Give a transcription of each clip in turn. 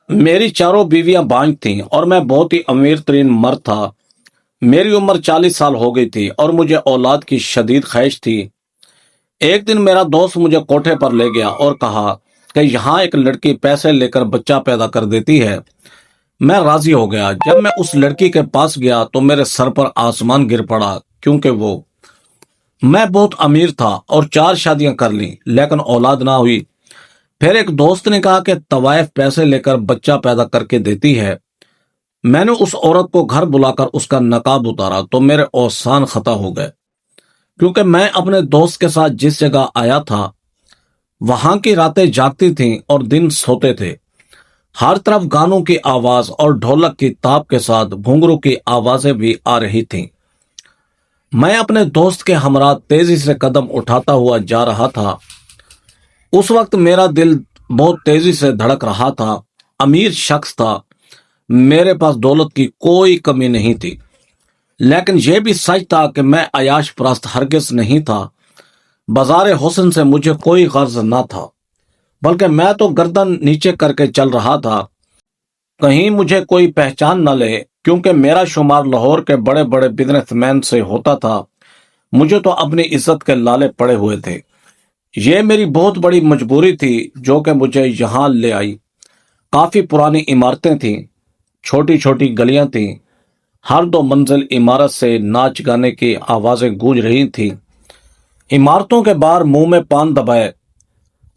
मेरी चारों बीवियां बांझ थीं और मैं बहुत ही अमीर तरीन मर्द था। मेरी उम्र 40 साल हो गई थी और मुझे औलाद की शदीद ख्वाहिश थी। एक दिन मेरा दोस्त मुझे कोठे पर ले गया और कहा कि यहाँ एक लड़की पैसे लेकर बच्चा पैदा कर देती है। मैं राजी हो गया। जब मैं उस लड़की के पास गया तो मेरे सर पर आसमान गिर पड़ा, क्योंकि मैं बहुत अमीर था और 4 शादियां कर ली, लेकिन औलाद ना हुई। फिर एक दोस्त ने कहा कि तवाइफ पैसे लेकर बच्चा पैदा करके देती है। मैंने उस औरत को घर बुलाकर उसका नकाब उतारा तो मेरे औसान खता हो गए, क्योंकि मैं अपने दोस्त के साथ जिस जगह आया था वहां की रातें जागती थीं और दिन सोते थे। हर तरफ गानों की आवाज और ढोलक की ताप के साथ घुंघरू की आवाजें भी आ रही थीं। मैं अपने दोस्त के हमरा तेजी से कदम उठाता हुआ जा रहा था। उस वक्त मेरा दिल बहुत तेजी से धड़क रहा था। अमीर शख्स था, मेरे पास दौलत की कोई कमी नहीं थी, लेकिन यह भी सच था कि मैं अयाश परस्त हरगिज नहीं था। बाजार हुस्न से मुझे कोई गर्ज न था, बल्कि मैं तो गर्दन नीचे करके चल रहा था, कहीं मुझे कोई पहचान न ले, क्योंकि मेरा शुमार लाहौर के बड़े बड़े बिजनेसमैन से होता था। मुझे तो अपनी इज्जत के लाले पड़े हुए थे। ये मेरी बहुत बड़ी मजबूरी थी जो कि मुझे यहाँ ले आई। काफी पुरानी इमारतें थीं, छोटी छोटी गलियां थीं। हर 2 मंजिल इमारत से नाच गाने की आवाजें गूंज रही थीं। इमारतों के बाहर मुंह में पान दबाए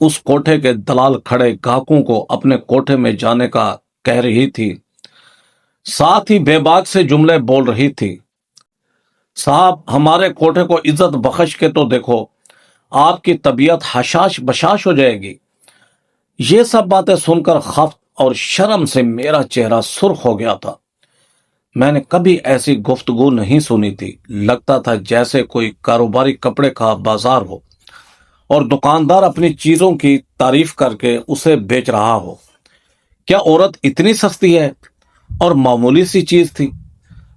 उस कोठे के दलाल खड़े ग्राहकों को अपने कोठे में जाने का कह रही थी। साथ ही बेबाक से जुमले बोल रही थी। साहब, हमारे कोठे को इज्जत बख्श के तो देखो, आपकी तबीयत हशाश बशाश हो जाएगी। ये सब बातें सुनकर खौफ और शर्म से मेरा चेहरा सुर्ख हो गया था। मैंने कभी ऐसी गुफ्तगू नहीं सुनी थी। लगता था जैसे कोई कारोबारी कपड़े का बाजार हो और दुकानदार अपनी चीजों की तारीफ करके उसे बेच रहा हो। क्या औरत इतनी सस्ती है? और मामूली सी चीज थी।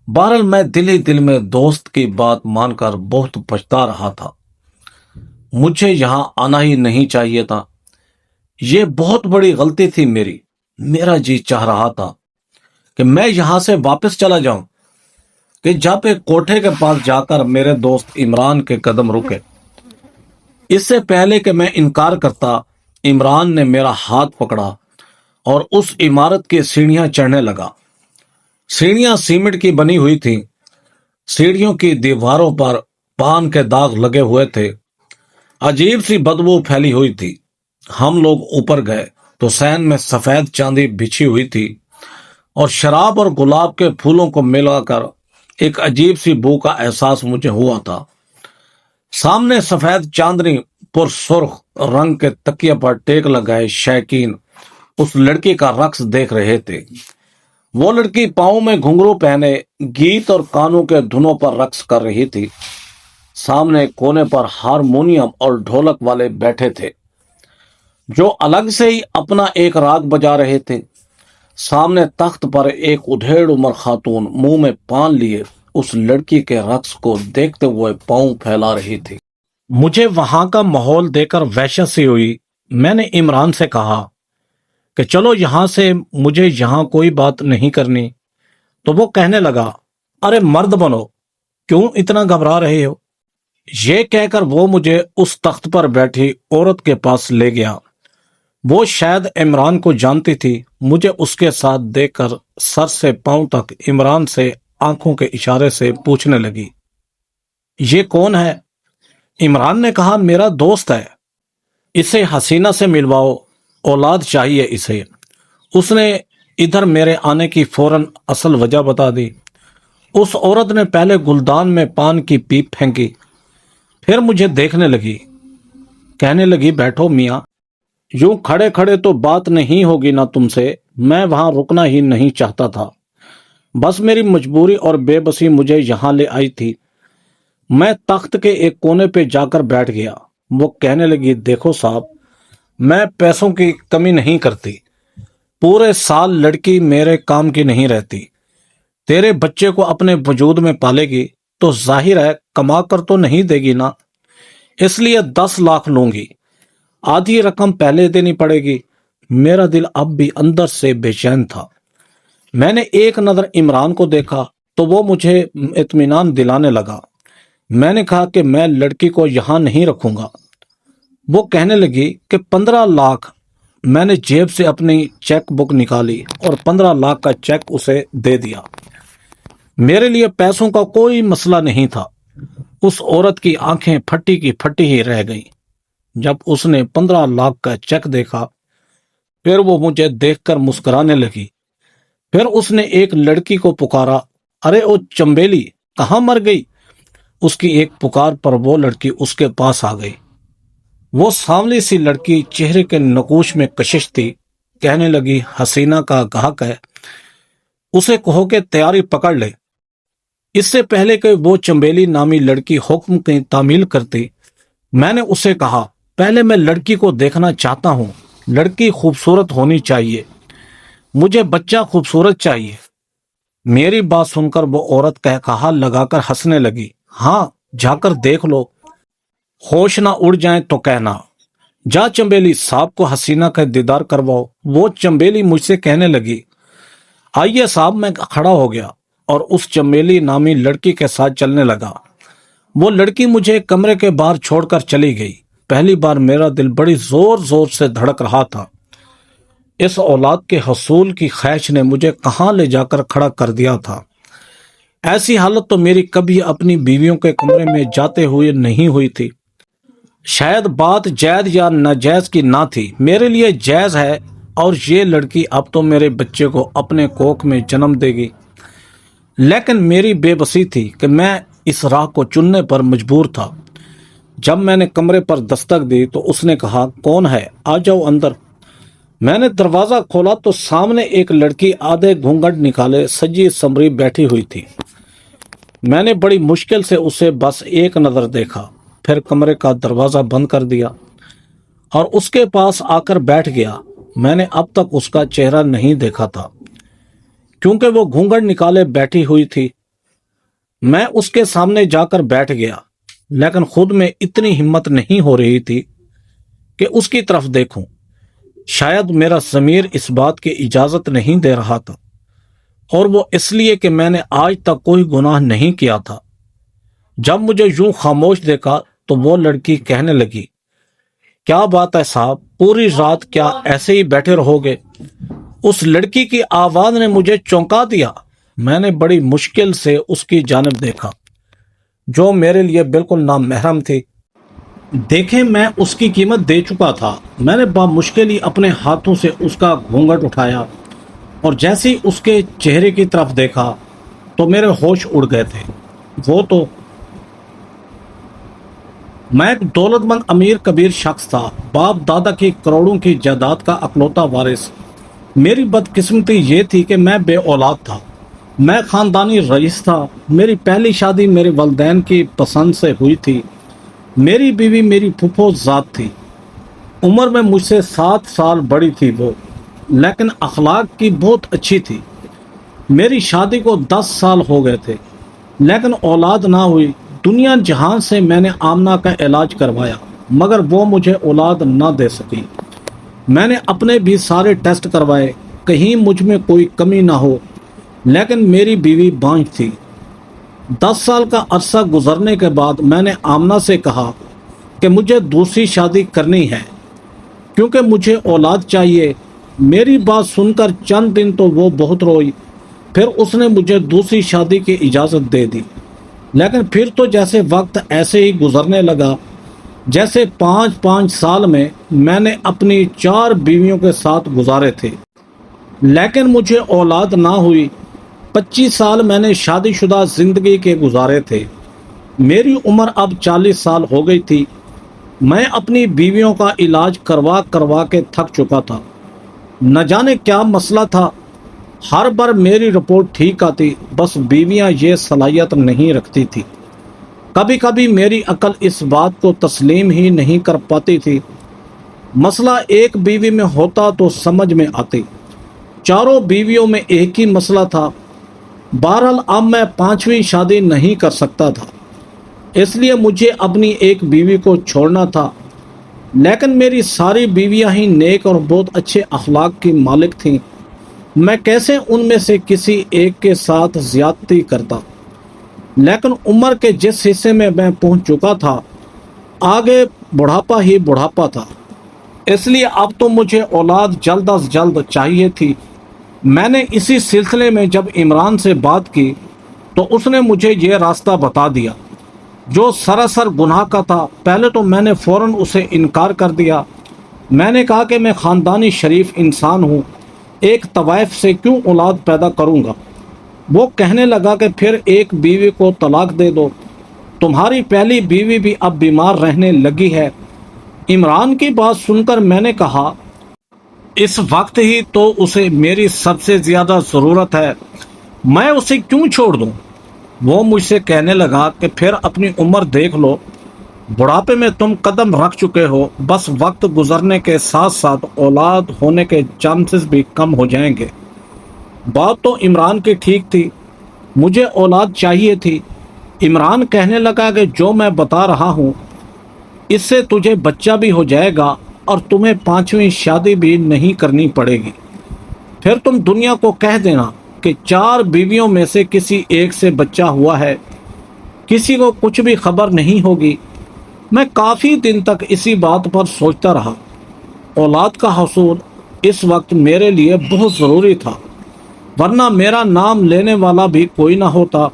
बहरहाल मैं दिल ही दिल में दोस्त की बात मानकर बहुत पछता रहा था। मुझे यहां आना ही नहीं चाहिए था। ये बहुत बड़ी गलती थी मेरी। मेरा जी चाह रहा था कि मैं यहां से वापस चला जाऊं, कि जब एक कोठे के पास जाकर मेरे दोस्त इमरान के कदम रुके। इससे पहले कि मैं इनकार करता, इमरान ने मेरा हाथ पकड़ा और उस इमारत की सीढ़ियां चढ़ने लगा। सीढ़ियां सीमेंट की बनी हुई थीं। सीढ़ियों की दीवारों पर पान के दाग लगे हुए थे। अजीब सी बदबू फैली हुई थी। हम लोग ऊपर गए तो सैन में सफेद चांदी बिछी हुई थी और शराब और गुलाब के फूलों को मिलाकर एक अजीब सी बू का एहसास मुझे हुआ था। सामने सफेद चांदनी पुरसुर्ख रंग के तकिए पर टेक लगाए शैकीन उस लड़की का रक्स देख रहे थे। वो लड़की पाँव में घुंघरू पहने गीत और कानों के धुनों पर रक्स कर रही थी। सामने कोने पर हारमोनियम और ढोलक वाले बैठे थे, जो अलग से ही अपना एक राग बजा रहे थे। सामने तख्त पर एक उधेड़ उम्र खातून मुंह में पान लिए उस लड़की के रक्स को देखते हुए पांव फैला रही थी। मुझे वहां का माहौल देखकर वहशत सी हुई। मैंने इमरान से कहा कि चलो यहां से, मुझे यहां कोई बात नहीं करनी। तो वो कहने लगा, अरे मर्द बनो, क्यों इतना घबरा रहे हो? ये कहकर वो मुझे उस तख्त पर बैठी औरत के पास ले गया। वो शायद इमरान को जानती थी। मुझे उसके साथ देखकर सर से पांव तक इमरान से आंखों के इशारे से पूछने लगी, ये कौन है? इमरान ने कहा, मेरा दोस्त है, इसे हसीना से मिलवाओ, औलाद चाहिए इसे। उसने इधर मेरे आने की फौरन असल वजह बता दी। उस औरत ने पहले गुलदान में पान की पीप फेंकी, फिर मुझे देखने लगी, कहने लगी, बैठो मियाँ, यूं खड़े खड़े तो बात नहीं होगी ना तुमसे। मैं वहां रुकना ही नहीं चाहता था, बस मेरी मजबूरी और बेबसी मुझे यहां ले आई थी। मैं तख्त के एक कोने पे जाकर बैठ गया। वो कहने लगी, देखो साहब, मैं पैसों की कमी नहीं करती। पूरे साल लड़की मेरे काम की नहीं रहती। तेरे बच्चे को अपने वजूद में पालेगी तो जाहिर है कमा कर तो नहीं देगी ना, इसलिए 10 लाख लूंगी। आधी रकम पहले देनी पड़ेगी, मेरा दिल अब भी अंदर से बेचैन था। मैंने एक नज़र इमरान को देखा तो वो मुझे इत्मीनान दिलाने लगा। मैंने कहा कि मैं लड़की को यहाँ नहीं रखूंगा। वो कहने लगी कि 15 लाख। मैंने जेब से अपनी चेक बुक निकाली और 15 लाख का चेक उसे दे दिया। मेरे लिए पैसों का कोई मसला नहीं था। उस औरत की आंखें फटी की फटी ही रह गईं। जब उसने 15 लाख का चेक देखा, फिर वो मुझे देखकर मुस्कुराने लगी। फिर उसने एक लड़की को पुकारा, अरे ओ चंबेली, कहाँ मर गई? उसकी एक पुकार पर वो लड़की उसके पास आ गई। वो सांवली सी लड़की, चेहरे के नकूश में कशिश थी। कहने लगी, हसीना का गाहक है, उसे कहो कि तैयारी पकड़ ले। इससे पहले कि वो चंबेली नामी लड़की हुक्म की तामील करती, मैंने उसे कहा, पहले मैं लड़की को देखना चाहता हूँ। लड़की खूबसूरत होनी चाहिए, मुझे बच्चा खूबसूरत चाहिए। मेरी बात सुनकर वो औरत कहकहा लगाकर हंसने लगी। हाँ, जाकर देख लो, होश ना उड़ जाए तो कहना। जा चंबेली, साहब को हसीना का दीदार करवाओ। वो चंबेली मुझसे कहने लगी, आइए साहब। मैं खड़ा हो गया और उस चंबेली नामी लड़की के साथ चलने लगा। वो लड़की मुझे कमरे के बाहर छोड़कर चली गई। पहली बार मेरा दिल बड़ी जोर जोर से धड़क रहा था। इस औलाद के हसूल की ख्वाहिश ने मुझे कहाँ ले जाकर खड़ा कर दिया था। ऐसी हालत तो मेरी कभी अपनी बीवियों के कमरे में जाते हुए नहीं हुई थी। शायद बात जायज या नाजायज की ना थी, मेरे लिए जायज है। और ये लड़की अब तो मेरे बच्चे को अपने कोख में जन्म देगी। लेकिन मेरी बेबसी थी कि मैं इस राह को चुनने पर मजबूर था। जब मैंने कमरे पर दस्तक दी तो उसने कहा, कौन है? आ जाओ अंदर। मैंने दरवाजा खोला तो सामने एक लड़की आधे घूंघट निकाले सजी समरी बैठी हुई थी। मैंने बड़ी मुश्किल से उसे बस एक नजर देखा, फिर कमरे का दरवाजा बंद कर दिया और उसके पास आकर बैठ गया। मैंने अब तक उसका चेहरा नहीं देखा था क्योंकि वो घूंघट निकाले बैठी हुई थी। मैं उसके सामने जाकर बैठ गया, लेकिन खुद में इतनी हिम्मत नहीं हो रही थी कि उसकी तरफ देखूं। शायद मेरा ज़मीर इस बात की इजाजत नहीं दे रहा था, और वो इसलिए कि मैंने आज तक कोई गुनाह नहीं किया था। जब मुझे यूं खामोश देखा तो वो लड़की कहने लगी, क्या बात है साहब, पूरी रात क्या ऐसे ही बैठे रहोगे? उस लड़की की आवाज ने मुझे चौंका दिया। मैंने बड़ी मुश्किल से उसकी जानिब देखा, जो मेरे लिए बिल्कुल नामहरम थी। देखें, मैं उसकी कीमत दे चुका था। मैंने बामुश्किल ही अपने हाथों से उसका घूंघट उठाया और जैसे ही उसके चेहरे की तरफ देखा तो मेरे होश उड़ गए थे। वो तो मैं एक दौलतमंद अमीर कबीर शख्स था, बाप दादा की करोड़ों की जायदाद का अकलौता वारिस। मेरी बदकिस्मती ये थी कि मैं बे औलाद था। मैं खानदानी रईस था। मेरी पहली शादी मेरे वालिदैन की पसंद से हुई थी। मेरी बीवी मेरी फुफो ज़ात थी। उम्र में मुझसे 7 साल बड़ी थी वो, लेकिन अखलाक की बहुत अच्छी थी। मेरी शादी को 10 साल हो गए थे, लेकिन औलाद ना हुई। दुनिया जहां से मैंने आमना का इलाज करवाया, मगर वो मुझे औलाद ना दे सकी। मैंने अपने भी सारे टेस्ट करवाए, कहीं मुझ में कोई कमी ना हो, लेकिन मेरी बीवी बांझ थी। 10 साल का अरसा गुजरने के बाद मैंने आमना से कहा कि मुझे दूसरी शादी करनी है क्योंकि मुझे औलाद चाहिए। मेरी बात सुनकर चंद दिन तो वो बहुत रोई, फिर उसने मुझे दूसरी शादी की इजाज़त दे दी। लेकिन फिर तो जैसे वक्त ऐसे ही गुजरने लगा जैसे 5-5 साल में मैंने अपनी 4 बीवियों के साथ गुजारे थे, लेकिन मुझे औलाद ना हुई। 25 साल मैंने शादीशुदा जिंदगी के गुजारे थे। मेरी उम्र अब 40 साल हो गई थी। मैं अपनी बीवियों का इलाज करवा करवा के थक चुका था। न जाने क्या मसला था, हर बार मेरी रिपोर्ट ठीक आती, बस बीवियां ये सलाहियत नहीं रखती थी। कभी कभी मेरी अकल इस बात को तस्लीम ही नहीं कर पाती थी। मसला एक बीवी में होता तो समझ में आती, चारों बीवियों में एक ही मसला था। बहरहाल अब मैं 5वीं शादी नहीं कर सकता था, इसलिए मुझे अपनी एक बीवी को छोड़ना था। لیکن میری ساری بیویاں ہی نیک اور بہت اچھے اخلاق کی مالک تھیں۔ میں کیسے ان میں سے کسی ایک کے ساتھ زیادتی کرتا؟ لیکن عمر کے جس حصے میں پہنچ چکا تھا، آگے بڑھاپا ہی بڑھاپا تھا، اس لیے اب تو مجھے اولاد جلد از جلد چاہیے تھی۔ میں نے اسی سلسلے میں جب عمران سے بات کی تو اس نے مجھے یہ راستہ بتا دیا جو سراسر گناہ کا تھا۔ پہلے تو میں نے فوراً اسے انکار کر دیا۔ میں نے کہا کہ میں خاندانی شریف انسان ہوں، ایک طوائف سے کیوں اولاد پیدا کروں گا؟ وہ کہنے لگا کہ پھر ایک بیوی کو طلاق دے دو، تمہاری پہلی بیوی بھی اب بیمار رہنے لگی ہے۔ عمران کی بات سن کر میں نے کہا، اس وقت ہی تو اسے میری سب سے زیادہ ضرورت ہے، میں اسے کیوں چھوڑ دوں؟ وہ مجھ سے کہنے لگا کہ پھر اپنی عمر دیکھ لو، بڑھاپے میں تم قدم رکھ چکے ہو، بس وقت گزرنے کے ساتھ ساتھ اولاد ہونے کے چانسز بھی کم ہو جائیں گے۔ بات تو عمران کی ٹھیک تھی، مجھے اولاد چاہیے تھی۔ عمران کہنے لگا کہ جو میں بتا رہا ہوں اس سے تجھے بچہ بھی ہو جائے گا اور تمہیں 5ویں شادی بھی نہیں کرنی پڑے گی۔ پھر تم دنیا کو کہہ دینا کہ 4 بیویوں میں سے کسی ایک سے بچہ ہوا ہے، کسی کو کچھ بھی خبر نہیں ہوگی۔ میں کافی دن تک اسی بات پر سوچتا رہا۔ اولاد کا حصول اس وقت میرے لیے بہت ضروری تھا، ورنہ میرا نام لینے والا بھی کوئی نہ ہوتا۔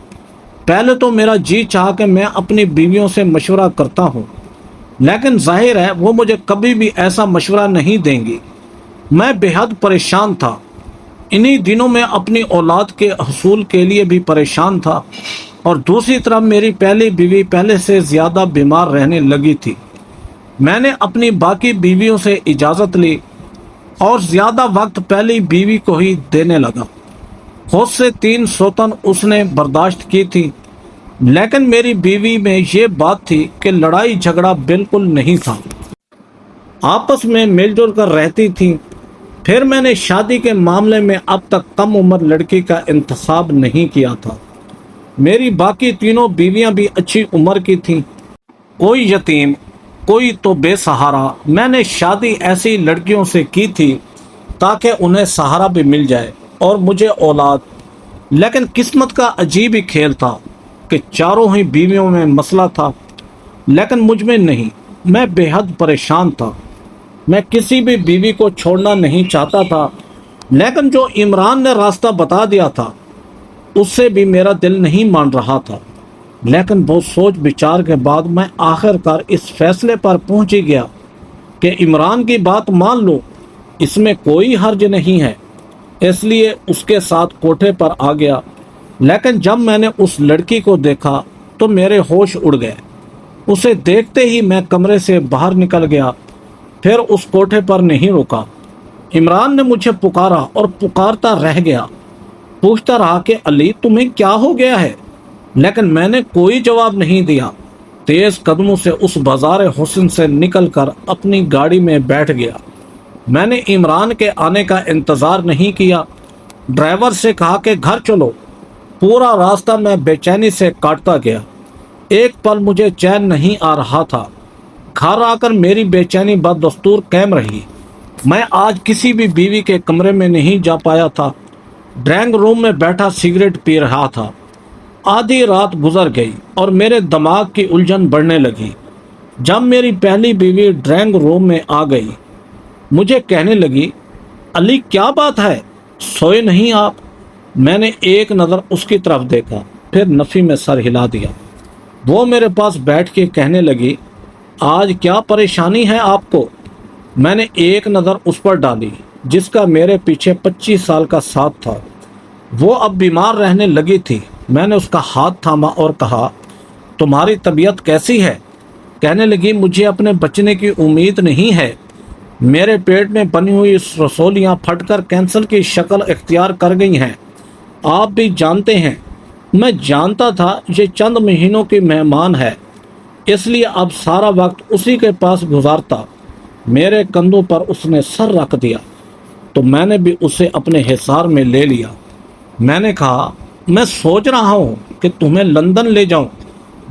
پہلے تو میرا جی چاہا کہ میں اپنی بیویوں سے مشورہ کرتا ہوں، لیکن ظاہر ہے وہ مجھے کبھی بھی ایسا مشورہ نہیں دیں گی۔ میں بے حد پریشان تھا، انہی دنوں میں اپنی اولاد کے حصول کے لیے بھی پریشان تھا، اور دوسری طرف میری پہلی بیوی پہلے سے زیادہ بیمار رہنے لگی تھی۔ میں نے اپنی باقی بیویوں سے اجازت لی اور زیادہ وقت پہلی بیوی کو ہی دینے لگا۔ خود سے 3 سوتن اس نے برداشت کی تھی، لیکن میری بیوی میں یہ بات تھی کہ لڑائی جھگڑا بالکل نہیں تھا، آپس میں مل جل کر رہتی تھیں۔ پھر میں نے شادی کے معاملے میں اب تک کم عمر لڑکی کا انتخاب نہیں کیا تھا۔ میری باقی تینوں بیویاں بھی اچھی عمر کی تھیں، کوئی یتیم، کوئی تو بے سہارا۔ میں نے شادی ایسی لڑکیوں سے کی تھی تاکہ انہیں سہارا بھی مل جائے اور مجھے اولاد۔ لیکن قسمت کا عجیب ہی کھیل تھا کہ چاروں ہی بیویوں میں مسئلہ تھا، لیکن مجھ میں نہیں۔ میں بے حد پریشان تھا، میں کسی بھی بیوی کو چھوڑنا نہیں چاہتا تھا، لیکن جو عمران نے راستہ بتا دیا تھا اس سے بھی میرا دل نہیں مان رہا تھا۔ لیکن بہت سوچ بچار کے بعد میں آخر کار اس فیصلے پر پہنچ ہی گیا کہ عمران کی بات مان لو، اس میں کوئی حرج نہیں ہے۔ اس لیے اس کے ساتھ کوٹھے پر آ گیا، لیکن جب میں نے اس لڑکی کو دیکھا تو میرے ہوش اڑ گئے۔ اسے دیکھتے ہی میں کمرے سے باہر نکل گیا، پھر اس کوٹھے پر نہیں رکا۔ عمران نے مجھے پکارا اور پکارتا رہ گیا، پوچھتا رہا کہ علی تمہیں کیا ہو گیا ہے؟ لیکن میں نے کوئی جواب نہیں دیا۔ تیز قدموں سے اس بازار حسن سے نکل کر اپنی گاڑی میں بیٹھ گیا۔ میں نے عمران کے آنے کا انتظار نہیں کیا، ڈرائیور سے کہا کہ گھر چلو۔ پورا راستہ میں بے چینی سے کاٹتا گیا، ایک پل مجھے چین نہیں آ رہا تھا۔ گھر آ کر میری بے چینی بدستور قائم رہی۔ میں آج کسی بھی بیوی کے کمرے میں نہیں جا پایا تھا، ڈرائنگ روم میں بیٹھا سگریٹ پی رہا تھا۔ آدھی رات گزر گئی اور میرے دماغ کی الجھن بڑھنے لگی۔ جب میری پہلی بیوی ڈرائنگ روم میں آ گئی، مجھے کہنے لگی، علی کیا بات ہے، سوئے نہیں آپ؟ میں نے ایک نظر اس کی طرف دیکھا، پھر نفی میں سر ہلا دیا۔ وہ میرے پاس بیٹھ کے کہنے لگی، آج کیا پریشانی ہے آپ کو؟ میں نے ایک نظر اس پر ڈالی جس کا میرے پیچھے 25 سال کا ساتھ تھا۔ وہ اب بیمار رہنے لگی تھی۔ میں نے اس کا ہاتھ تھاما اور کہا، تمہاری طبیعت کیسی ہے؟ کہنے لگی، مجھے اپنے بچنے کی امید نہیں ہے، میرے پیٹ میں بنی ہوئی رسولیاں پھٹ کر کینسر کی شکل اختیار کر گئی ہیں۔ آپ بھی جانتے ہیں، میں جانتا تھا یہ چند مہینوں کی مہمان ہے، اس لیے اب سارا وقت اسی کے پاس گزارتا۔ میرے کندھوں پر اس نے سر رکھ دیا تو میں نے بھی اسے اپنے حصار میں لے لیا۔ میں نے کہا، میں سوچ رہا ہوں کہ تمہیں لندن لے جاؤں،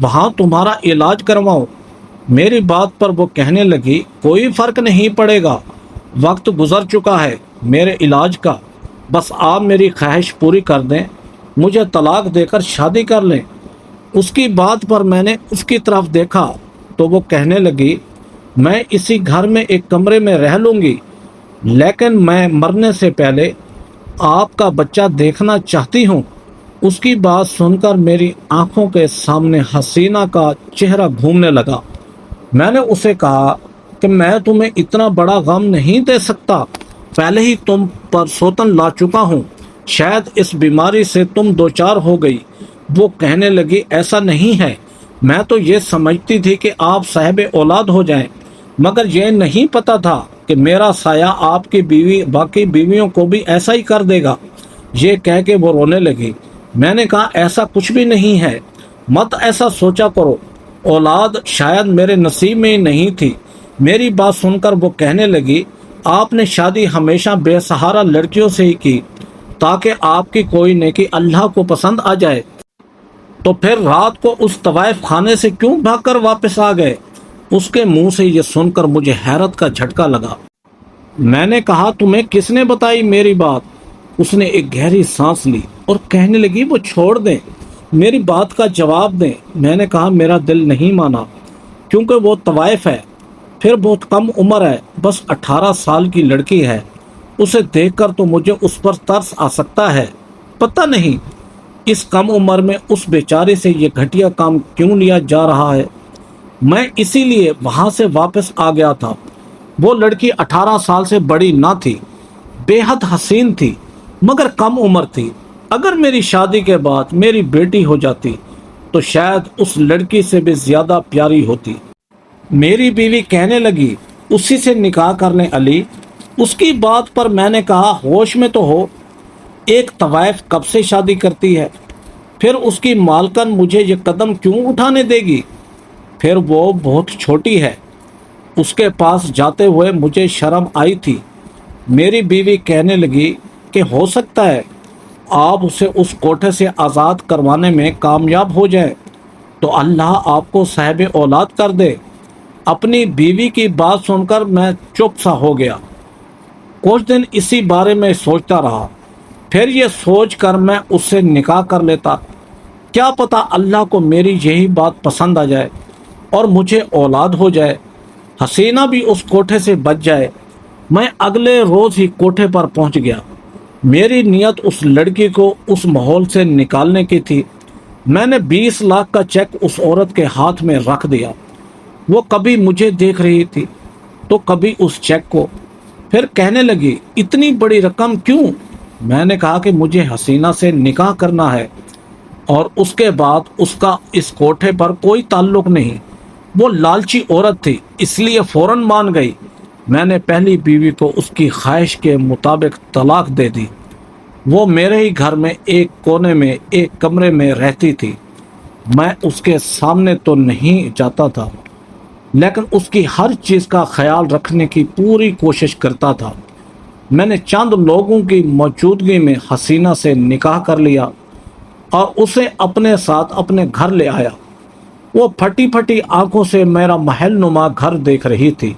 وہاں تمہارا علاج کرواؤں۔ मेरी बात पर वो कहने लगी, कोई फर्क नहीं पड़ेगा, वक्त गुजर चुका है मेरे इलाज का, बस आप मेरी ख्वाहिश पूरी कर दें, मुझे तलाक देकर शादी कर लें। उसकी बात पर मैंने उसकी तरफ देखा तो वो कहने लगी, मैं इसी घर में एक कमरे में रह लूँगी, लेकिन मैं मरने से पहले आपका बच्चा देखना चाहती हूँ। उसकी बात सुनकर मेरी आंखों के सामने हसीना का चेहरा घूमने लगा। मैंने उसे कहा कि मैं तुम्हें इतना बड़ा गम नहीं दे सकता, पहले ही तुम पर सौतन ला चुका हूँ, शायद इस बीमारी से तुम दो चार हो गई। वो कहने लगी, ऐसा नहीं है, मैं तो ये समझती थी कि आप साहिब औलाद हो जाएं, मगर यह नहीं पता था कि मेरा साया आपकी बीवी बाकी बीवियों को भी ऐसा ही कर देगा। ये कह के वो रोने लगी। मैंने कहा, ऐसा कुछ भी नहीं है, मत ऐसा सोचा करो, औलाद शायद मेरे नसीब में ही नहीं थी। मेरी बात सुनकर वो कहने लगी, आपने शादी हमेशा बेसहारा लड़कियों से ही की ताकि आपकी कोई नेकी अल्लाह को पसंद आ जाए, तो फिर रात को उस तवाइफ खाने से क्यों भागकर वापस आ गए? उसके मुंह से ये सुनकर मुझे हैरत का झटका लगा। मैंने कहा, तुम्हें किसने बताई मेरी बात? उसने एक गहरी सांस ली और कहने लगी, वो छोड़ दें, मेरी बात का जवाब दें। मैंने कहा, मेरा दिल नहीं माना, क्योंकि वो तवाइफ है, फिर बहुत कम उम्र है, बस 18 साल की लड़की है, उसे देखकर तो मुझे उस पर तरस आ सकता है। पता नहीं इस कम उम्र में उस बेचारे से ये घटिया काम क्यों लिया जा रहा है। मैं इसीलिए वहां से वापस आ गया था। वो लड़की 18 साल से बड़ी ना थी, बेहद हसीन थी, मगर कम उम्र थी। अगर मेरी शादी के बाद मेरी बेटी हो जाती तो शायद उस लड़की से भी ज्यादा प्यारी होती। मेरी बीवी कहने लगी, उसी से निकाह कर लें अली। उसकी बात पर मैंने कहा, होश में तो हो, एक तवाइफ कब से शादी करती है, फिर उसकी मालकन मुझे ये कदम क्यों उठाने देगी? फिर वो बहुत छोटी है, उसके पास जाते हुए मुझे शर्म आई थी। मेरी बीवी कहने लगी कि हो सकता है आप उसे उस कोठे से आज़ाद करवाने में कामयाब हो जाएं, तो अल्लाह आपको साहिब औलाद कर दे। अपनी बीवी की बात सुनकर मैं चुप सा हो गया। कुछ दिन इसी बारे में सोचता रहा, फिर ये सोचकर मैं उससे निकाह कर लेता। क्या पता अल्लाह को मेरी यही बात पसंद आ जाए और मुझे औलाद हो जाए, हसीना भी उस कोठे से बच जाए। मैं अगले रोज ही कोठे पर पहुंच गया। मेरी नियत उस लड़की को उस माहौल से निकालने की थी। मैंने 20 लाख का चेक उस औरत के हाथ में रख दिया। वो कभी मुझे देख रही थी तो कभी उस चेक को। फिर कहने लगी, इतनी बड़ी रकम क्यों? मैंने कहा कि मुझे हसीना से निकाह करना है और उसके बाद उसका इस कोठे पर कोई ताल्लुक नहीं। वो लालची औरत थी, इसलिए फौरन मान गई। मैंने पहली बीवी को उसकी ख्वाहिश के मुताबिक तलाक दे दी। वो मेरे ही घर में एक कोने में एक कमरे में रहती थी। मैं उसके सामने तो नहीं जाता था, लेकिन उसकी हर चीज़ का ख्याल रखने की पूरी कोशिश करता था। मैंने चंद लोगों की मौजूदगी में हसीना से निकाह कर लिया और उसे अपने साथ अपने घर ले आया। वो फटी फटी आंखों से मेरा महल नुमा घर देख रही थी।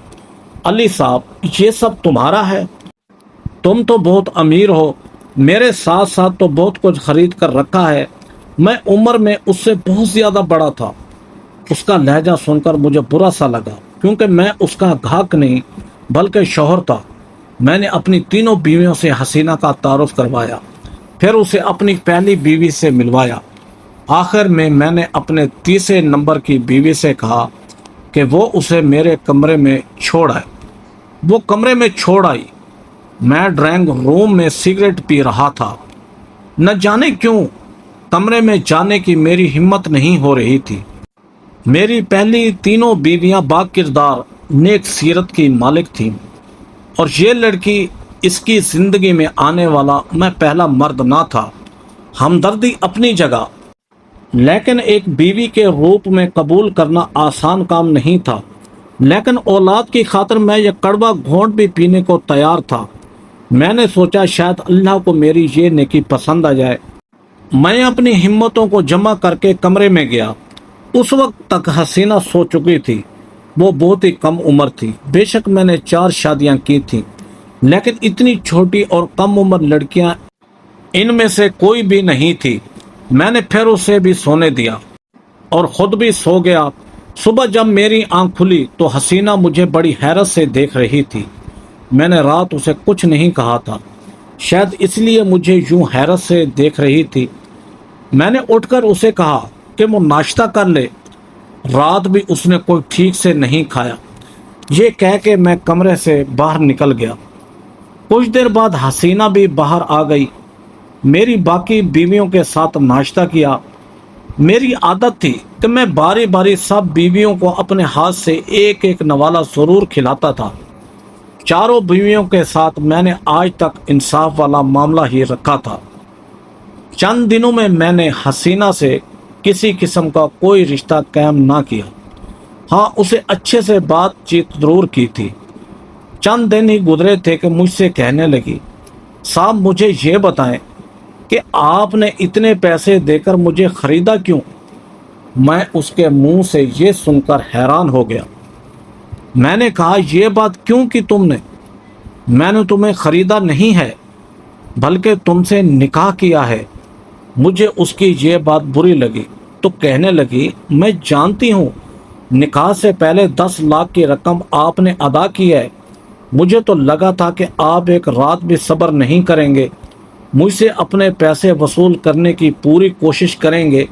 अली साहब, ये सब तुम्हारा है? तुम तो बहुत अमीर हो, मेरे साथ साथ तो बहुत कुछ खरीद कर रखा है। मैं उम्र में उससे बहुत ज़्यादा बड़ा था। उसका लहजा सुनकर मुझे बुरा सा लगा, क्योंकि मैं उसका घाक नहीं बल्कि शौहर था। मैंने अपनी तीनों बीवियों से हसीना का तारुफ करवाया, फिर उसे अपनी पहली बीवी से मिलवाया। आखिर में मैंने अपने तीसरे नंबर की बीवी से कहा कि वो उसे मेरे कमरे में छोड़ आए। वो कमरे में छोड़ आई। मैं ड्राइंग रूम में सिगरेट पी रहा था। न जाने क्यों कमरे में जाने की मेरी हिम्मत नहीं हो रही थी। मेरी पहली तीनों बीवियां बाकिरदार नेक सीरत की मालिक थीं और ये लड़की इसकी जिंदगी में आने वाला मैं पहला मर्द ना था। हमदर्दी अपनी जगह, लेकिन एक बीवी के रूप में कबूल करना आसान काम नहीं था। लेकिन औलाद की खातिर मैं ये कड़वा घोंट भी पीने को तैयार था। मैंने सोचा शायद अल्लाह को मेरी ये नेकी पसंद आ जाए। मैं अपनी हिम्मतों को जमा करके कमरे में गया। उस वक्त तक हसीना सो चुकी थी। وہ بہت ہی کم عمر تھی۔ بے شک میں نے 4 شادیاں کی تھیں، لیکن اتنی چھوٹی اور کم عمر لڑکیاں ان میں سے کوئی بھی نہیں تھی۔ میں نے پھر اسے بھی سونے دیا اور خود بھی سو گیا۔ صبح جب میری آنکھ کھلی تو حسینہ مجھے بڑی حیرت سے دیکھ رہی تھی۔ میں نے رات اسے کچھ نہیں کہا تھا، شاید اس لیے مجھے یوں حیرت سے دیکھ رہی تھی۔ میں نے اٹھ کر اسے کہا کہ وہ ناشتہ کر لے، رات بھی اس نے کوئی ٹھیک سے نہیں کھایا۔ یہ کہہ کے میں کمرے سے باہر نکل گیا۔ کچھ دیر بعد حسینہ بھی باہر آ گئی۔ میری باقی بیویوں کے ساتھ ناشتہ کیا۔ میری عادت تھی کہ میں باری باری سب بیویوں کو اپنے ہاتھ سے ایک ایک نوالہ ضرور کھلاتا تھا۔ چاروں بیویوں کے ساتھ میں نے آج تک انصاف والا معاملہ ہی رکھا تھا۔ چند دنوں میں میں نے حسینہ سے کسی قسم کا کوئی رشتہ قائم نہ کیا۔ ہاں، اسے اچھے سے بات چیت ضرور کی تھی۔ چند دن ہی گزرے تھے کہ مجھ سے کہنے لگی، صاحب مجھے یہ بتائیں کہ آپ نے اتنے پیسے دے کر مجھے خریدا کیوں؟ میں اس کے منہ سے یہ سن کر حیران ہو گیا۔ میں نے کہا، یہ بات کیوں کی تم نے؟ میں نے تمہیں خریدا نہیں ہے، بلکہ تم سے نکاح کیا ہے۔ مجھے اس کی یہ بات بری لگی تو کہنے لگی، میں جانتی ہوں نکاح سے پہلے 10 لاکھ کی رقم آپ نے ادا کی ہے۔ مجھے تو لگا تھا کہ آپ ایک رات بھی صبر نہیں کریں گے، مجھ سے اپنے پیسے وصول کرنے کی پوری کوشش کریں گے،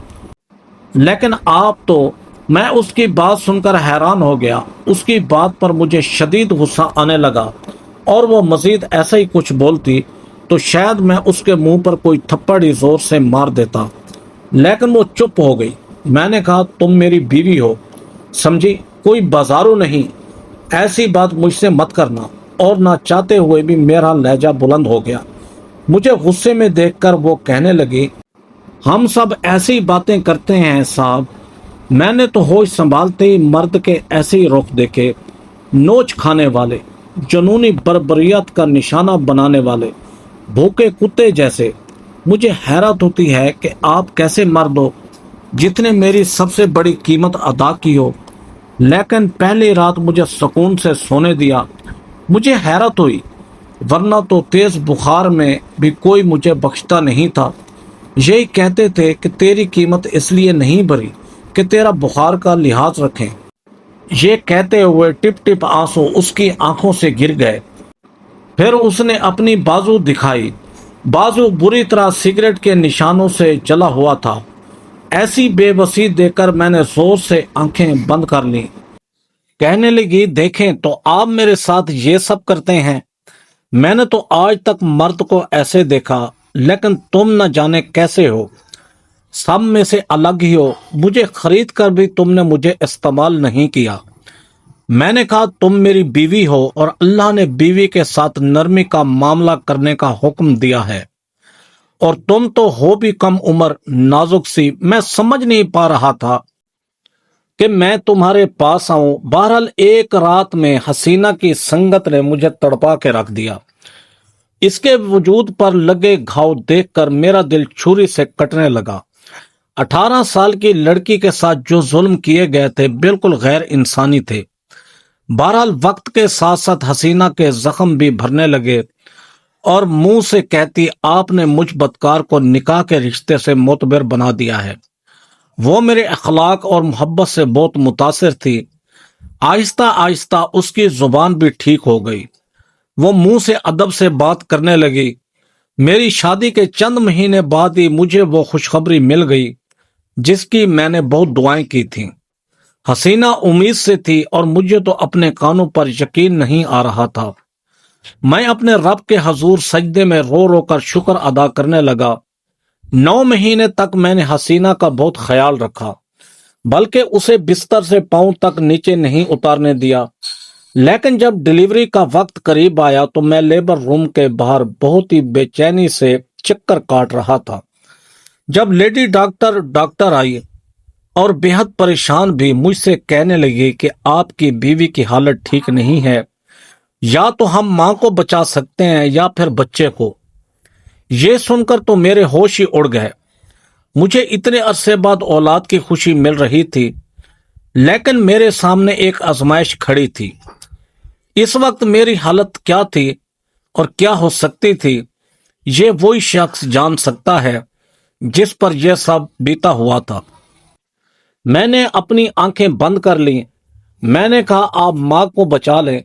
لیکن آپ تو… میں اس کی بات سن کر حیران ہو گیا۔ اس کی بات پر مجھے شدید غصہ آنے لگا، اور وہ مزید ایسا ہی کچھ بولتی تو شاید میں اس کے منہ پر کوئی تھپڑ ہی زور سے مار دیتا، لیکن وہ چپ ہو گئی۔ میں نے کہا، تم میری بیوی ہو، سمجھی، کوئی بازارو نہیں، ایسی بات مجھ سے مت کرنا۔ اور نہ چاہتے ہوئے بھی میرا لہجہ بلند ہو گیا۔ مجھے غصے میں دیکھ کر وہ کہنے لگی، ہم سب ایسی باتیں کرتے ہیں صاحب۔ میں نے تو ہوش سنبھالتے ہی مرد کے ایسے ہی رخ دیکھے، نوچ کھانے والے، جنونی بربریت کا نشانہ بنانے والے، بھوکے کتے جیسے۔ مجھے حیرت ہوتی ہے کہ آپ کیسے مرد ہو جتنے میری سب سے بڑی قیمت ادا کی ہو، لیکن پہلی رات مجھے سکون سے سونے دیا۔ مجھے حیرت ہوئی، ورنہ تو تیز بخار میں بھی کوئی مجھے بخشتا نہیں تھا۔ یہی کہتے تھے کہ تیری قیمت اس لیے نہیں بھری کہ تیرا بخار کا لحاظ رکھیں۔ یہ کہتے ہوئے ٹپ ٹپ آنسو اس کی آنکھوں سے گر گئے۔ پھر اس نے اپنی بازو دکھائی۔ بازو بری طرح سگریٹ کے نشانوں سے جلا ہوا تھا۔ ایسی بے بسی دیکھ کر میں نے زور سے آنکھیں بند کر لیں۔ کہنے لگی، دیکھیں تو آپ میرے ساتھ یہ سب کرتے ہیں۔ میں نے تو آج تک مرد کو ایسے دیکھا، لیکن تم نہ جانے کیسے ہو، سب میں سے الگ ہی ہو۔ مجھے خرید کر بھی تم نے مجھے استعمال نہیں کیا۔ میں نے کہا، تم میری بیوی ہو اور اللہ نے بیوی کے ساتھ نرمی کا معاملہ کرنے کا حکم دیا ہے، اور تم تو ہو بھی کم عمر، نازک سی۔ میں سمجھ نہیں پا رہا تھا کہ میں تمہارے پاس آؤں۔ بہرحال ایک رات میں حسینہ کی سنگت نے مجھے تڑپا کے رکھ دیا۔ اس کے وجود پر لگے گھاؤ دیکھ کر میرا دل چھری سے کٹنے لگا۔ 18 سال کی لڑکی کے ساتھ جو ظلم کیے گئے تھے بالکل غیر انسانی تھے۔ بہرحال وقت کے ساتھ ساتھ حسینہ کے زخم بھی بھرنے لگے اور منہ سے کہتی، آپ نے مجھ بدکار کو نکاح کے رشتے سے معتبر بنا دیا ہے۔ وہ میرے اخلاق اور محبت سے بہت متاثر تھی۔ آہستہ آہستہ اس کی زبان بھی ٹھیک ہو گئی۔ وہ منہ سے ادب سے بات کرنے لگی۔ میری شادی کے چند مہینے بعد ہی مجھے وہ خوشخبری مل گئی جس کی میں نے بہت دعائیں کی تھیں۔ حسینہ امید سے تھی اور مجھے تو اپنے کانوں پر یقین نہیں آ رہا تھا۔ میں اپنے رب کے حضور سجدے میں رو رو کر شکر ادا کرنے لگا۔ 9 مہینے تک میں نے حسینہ کا بہت خیال رکھا، بلکہ اسے بستر سے پاؤں تک نیچے نہیں اتارنے دیا۔ لیکن جب ڈلیوری کا وقت قریب آیا تو میں لیبر روم کے باہر بہت ہی بے چینی سے چکر کاٹ رہا تھا۔ جب لیڈی ڈاکٹر آئی اور بے حد پریشان بھی مجھ سے کہنے لگی کہ آپ کی بیوی کی حالت ٹھیک نہیں ہے، یا تو ہم ماں کو بچا سکتے ہیں یا پھر بچے کو۔ یہ سن کر تو میرے ہوش ہی اڑ گئے۔ مجھے اتنے عرصے بعد اولاد کی خوشی مل رہی تھی، لیکن میرے سامنے ایک آزمائش کھڑی تھی۔ اس وقت میری حالت کیا تھی اور کیا ہو سکتی تھی، یہ وہی شخص جان سکتا ہے جس پر یہ سب بیتا ہوا تھا۔ میں نے اپنی آنکھیں بند کر لی۔ میں نے کہا آپ ماں کو بچا لیں،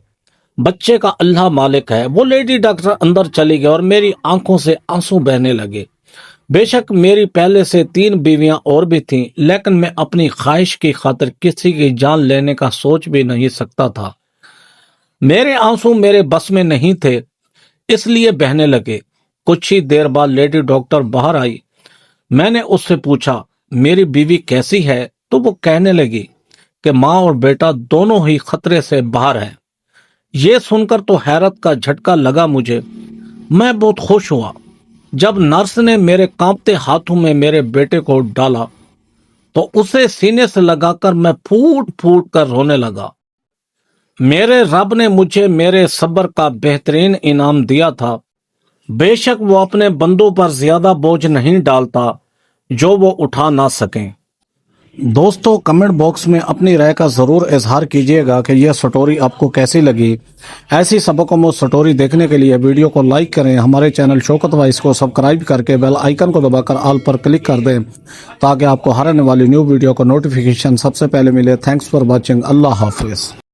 بچے کا اللہ مالک ہے۔ وہ لیڈی ڈاکٹر اندر چلی گئی اور میری آنکھوں سے آنسو بہنے لگے۔ بے شک میری پہلے سے 3 بیویاں اور بھی تھیں، لیکن میں اپنی خواہش کی خاطر کسی کی جان لینے کا سوچ بھی نہیں سکتا تھا۔ میرے آنسو میرے بس میں نہیں تھے، اس لیے بہنے لگے۔ کچھ ہی دیر بعد لیڈی ڈاکٹر باہر آئی۔ میں نے اس سے پوچھا میری بیوی کیسی ہے، تو وہ کہنے لگی کہ ماں اور بیٹا دونوں ہی خطرے سے باہر ہیں۔ یہ سن کر تو حیرت کا جھٹکا لگا مجھے۔ میں بہت خوش ہوا جب نرس نے میرے کانپتے ہاتھوں میں میرے بیٹے کو ڈالا تو اسے سینے سے لگا کر میں پھوٹ پھوٹ کر رونے لگا۔ میرے رب نے مجھے میرے صبر کا بہترین انعام دیا تھا۔ بے شک وہ اپنے بندوں پر زیادہ بوجھ نہیں ڈالتا جو وہ اٹھا نہ سکیں۔ دوستو کمنٹ باکس میں اپنی رائے کا ضرور اظہار کیجیے گا کہ یہ سٹوری آپ کو کیسی لگی۔ ایسی سبق و سٹوری دیکھنے کے لیے ویڈیو کو لائک کریں، ہمارے چینل شوکت وائس کو سبسکرائب کر کے بیل آئیکن کو دبا کر آل پر کلک کر دیں تاکہ آپ کو ہر آنے والی نیو ویڈیو کا نوٹیفیکیشن سب سے پہلے ملے۔ Thanks for watching. اللہ حافظ۔